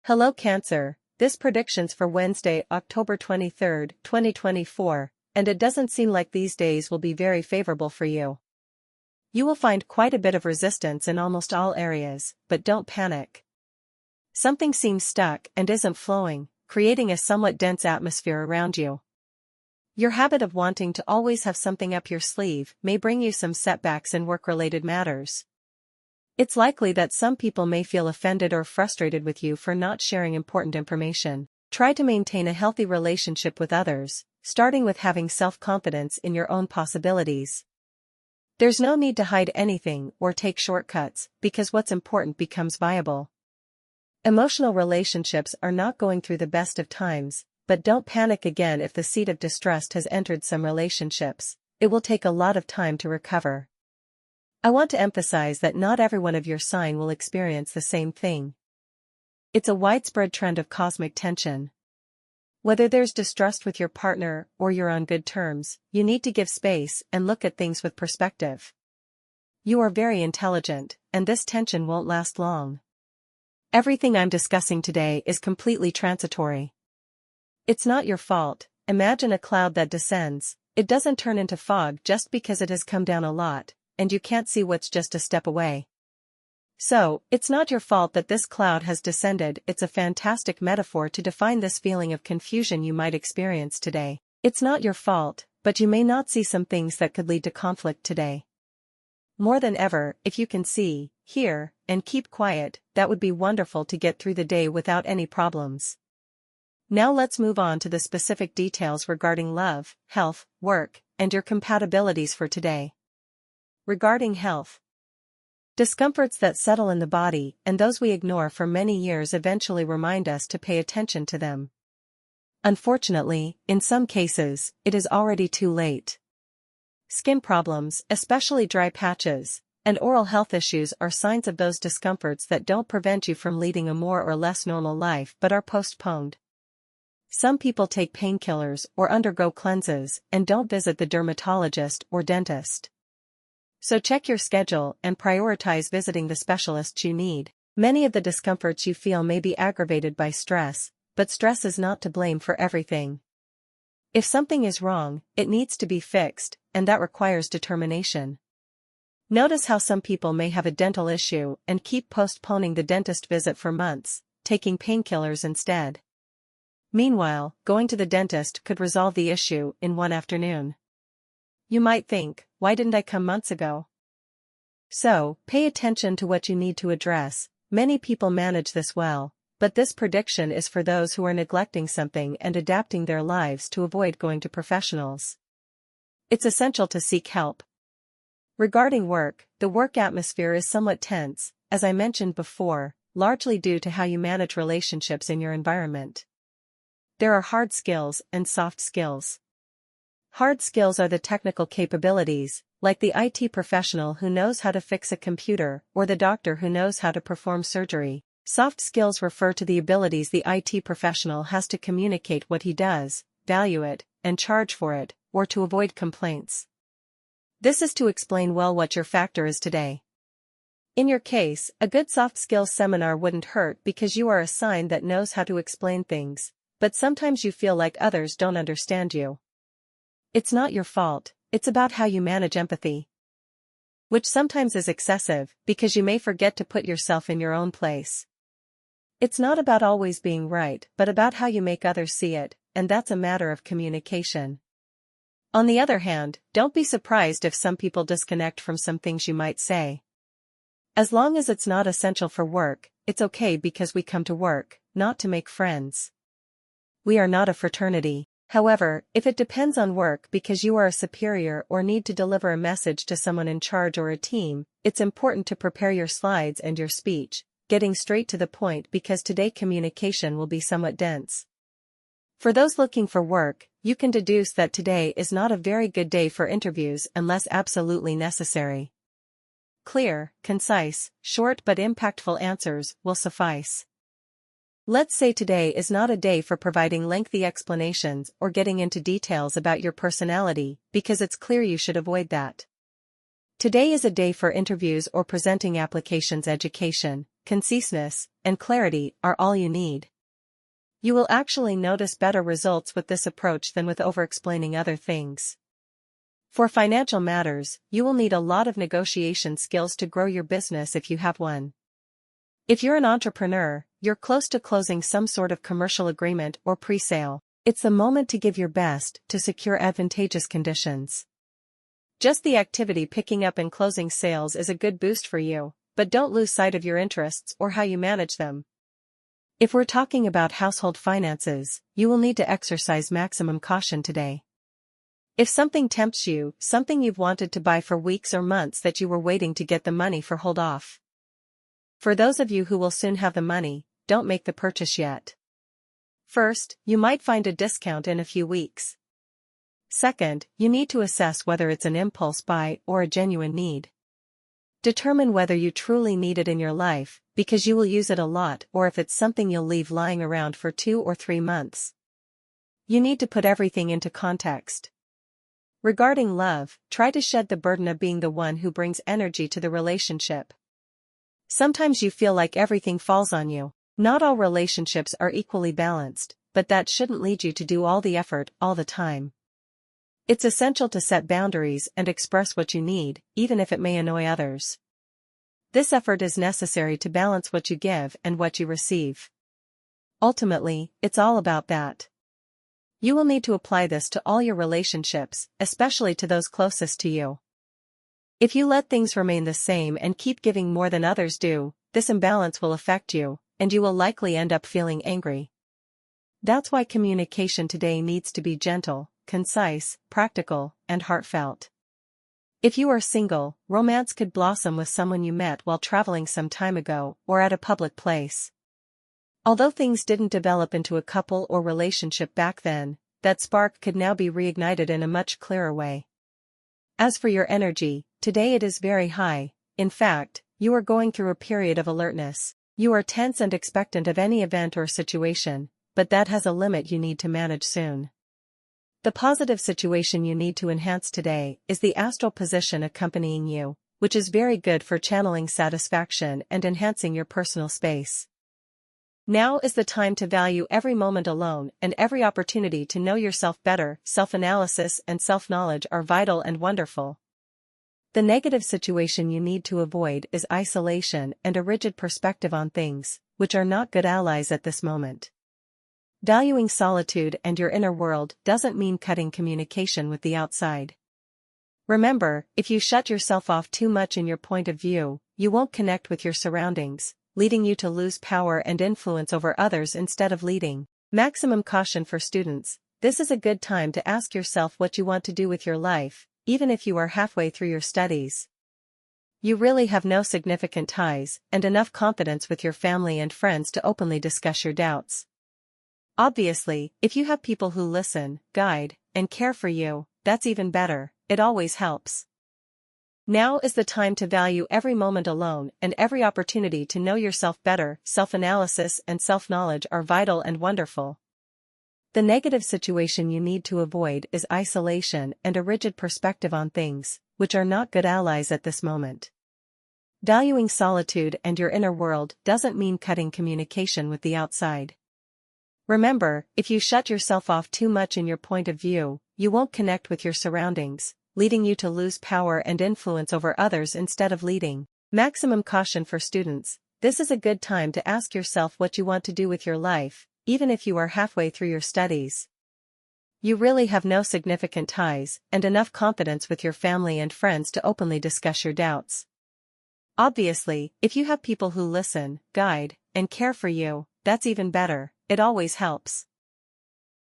Hello Cancer, this prediction's for Wednesday, October 23, 2024, and it doesn't seem like these days will be very favorable for you. You will find quite a bit of resistance in almost all areas, but don't panic. Something seems stuck and isn't flowing, creating a somewhat dense atmosphere around you. Your habit of wanting to always have something up your sleeve may bring you some setbacks in work-related matters. It's likely that some people may feel offended or frustrated with you for not sharing important information. Try to maintain a healthy relationship with others, starting with having self-confidence in your own possibilities. There's no need to hide anything or take shortcuts, because what's important becomes viable. Emotional relationships are not going through the best of times, but don't panic again if the seed of distrust has entered some relationships. It will take a lot of time to recover. I want to emphasize that not everyone of your sign will experience the same thing. It's a widespread trend of cosmic tension. Whether there's distrust with your partner or you're on good terms, you need to give space and look at things with perspective. You are very intelligent, and this tension won't last long. Everything I'm discussing today is completely transitory. It's not your fault. Imagine a cloud that descends. It doesn't turn into fog just because it has come down a lot, and you can't see what's just a step away. So, it's not your fault that this cloud has descended. It's a fantastic metaphor to define this feeling of confusion you might experience today. It's not your fault, but you may not see some things that could lead to conflict today. More than ever, if you can see, hear, and keep quiet, that would be wonderful to get through the day without any problems. Now let's move on to the specific details regarding love, health, work, and your compatibilities for today. Regarding health, discomforts that settle in the body and those we ignore for many years eventually remind us to pay attention to them. Unfortunately, in some cases, it is already too late. Skin problems, especially dry patches, and oral health issues are signs of those discomforts that don't prevent you from leading a more or less normal life but are postponed. Some people take painkillers or undergo cleanses and don't visit the dermatologist or dentist. So check your schedule and prioritize visiting the specialists you need. Many of the discomforts you feel may be aggravated by stress, but stress is not to blame for everything. If something is wrong, it needs to be fixed, and that requires determination. Notice how some people may have a dental issue and keep postponing the dentist visit for months, taking painkillers instead. Meanwhile, going to the dentist could resolve the issue in one afternoon. You might think, why didn't I come months ago? So, pay attention to what you need to address. Many people manage this well, but this prediction is for those who are neglecting something and adapting their lives to avoid going to professionals. It's essential to seek help. Regarding work, the work atmosphere is somewhat tense, as I mentioned before, largely due to how you manage relationships in your environment. There are hard skills and soft skills. Hard skills are the technical capabilities, like the IT professional who knows how to fix a computer or the doctor who knows how to perform surgery. Soft skills refer to the abilities the IT professional has to communicate what he does, value it, and charge for it, or to avoid complaints. This is to explain well what your factor is today. In your case, a good soft skills seminar wouldn't hurt because you are a sign that knows how to explain things, but sometimes you feel like others don't understand you. It's not your fault, it's about how you manage empathy. Which sometimes is excessive, because you may forget to put yourself in your own place. It's not about always being right, but about how you make others see it, and that's a matter of communication. On the other hand, don't be surprised if some people disconnect from some things you might say. As long as it's not essential for work, it's okay because we come to work, not to make friends. We are not a fraternity. However, if it depends on work because you are a superior or need to deliver a message to someone in charge or a team, it's important to prepare your slides and your speech, getting straight to the point because today communication will be somewhat dense. For those looking for work, you can deduce that today is not a very good day for interviews unless absolutely necessary. Clear, concise, short but impactful answers will suffice. Let's say today is not a day for providing lengthy explanations or getting into details about your personality, because it's clear you should avoid that. Today is a day for interviews or presenting applications education, conciseness, and clarity are all you need. You will actually notice better results with this approach than with over-explaining other things. For financial matters, you will need a lot of negotiation skills to grow your business if you have one. If you're an entrepreneur, you're close to closing some sort of commercial agreement or pre-sale. It's the moment to give your best to secure advantageous conditions. Just the activity picking up and closing sales is a good boost for you, but don't lose sight of your interests or how you manage them. If we're talking about household finances, you will need to exercise maximum caution today. If something tempts you, something you've wanted to buy for weeks or months that you were waiting to get the money for, hold off. For those of you who will soon have the money, don't make the purchase yet. First, you might find a discount in a few weeks. Second, you need to assess whether it's an impulse buy or a genuine need. Determine whether you truly need it in your life, because you will use it a lot, or if it's something you'll leave lying around for 2 or 3 months. You need to put everything into context. Regarding love, try to shed the burden of being the one who brings energy to the relationship. Sometimes you feel like everything falls on you. Not all relationships are equally balanced, but that shouldn't lead you to do all the effort all the time. It's essential to set boundaries and express what you need, even if it may annoy others. This effort is necessary to balance what you give and what you receive. Ultimately, it's all about that. You will need to apply this to all your relationships, especially to those closest to you. If you let things remain the same and keep giving more than others do, this imbalance will affect you, and you will likely end up feeling angry. That's why communication today needs to be gentle, concise, practical, and heartfelt. If you are single, romance could blossom with someone you met while traveling some time ago or at a public place. Although things didn't develop into a couple or relationship back then, that spark could now be reignited in a much clearer way. As for your energy, today it is very high. In fact, you are going through a period of alertness. You are tense and expectant of any event or situation, but that has a limit you need to manage soon. The positive situation you need to enhance today is the astral position accompanying you, which is very good for channeling satisfaction and enhancing your personal space. Now is the time to value every moment alone and every opportunity to know yourself better. Self-analysis and self-knowledge are vital and wonderful. The negative situation you need to avoid is isolation and a rigid perspective on things, which are not good allies at this moment. Valuing solitude and your inner world doesn't mean cutting communication with the outside. Remember, if you shut yourself off too much in your point of view, you won't connect with your surroundings, leading you to lose power and influence over others instead of leading. Maximum caution for students. This is a good time to ask yourself what you want to do with your life, even if you are halfway through your studies. You really have no significant ties and enough confidence with your family and friends to openly discuss your doubts. Obviously, if you have people who listen, guide, and care for you, that's even better. It always helps. Now is the time to value every moment alone and every opportunity to know yourself better. Self-analysis and self-knowledge are vital and wonderful. The negative situation you need to avoid is isolation and a rigid perspective on things, which are not good allies at this moment. Valuing solitude and your inner world doesn't mean cutting communication with the outside. Remember, if you shut yourself off too much in your point of view, you won't connect with your surroundings, leading you to lose power and influence over others instead of leading. Maximum caution for students. This is a good time to ask yourself what you want to do with your life, even if you are halfway through your studies. You really have no significant ties and enough confidence with your family and friends to openly discuss your doubts. Obviously, if you have people who listen, guide, and care for you, that's even better. It always helps.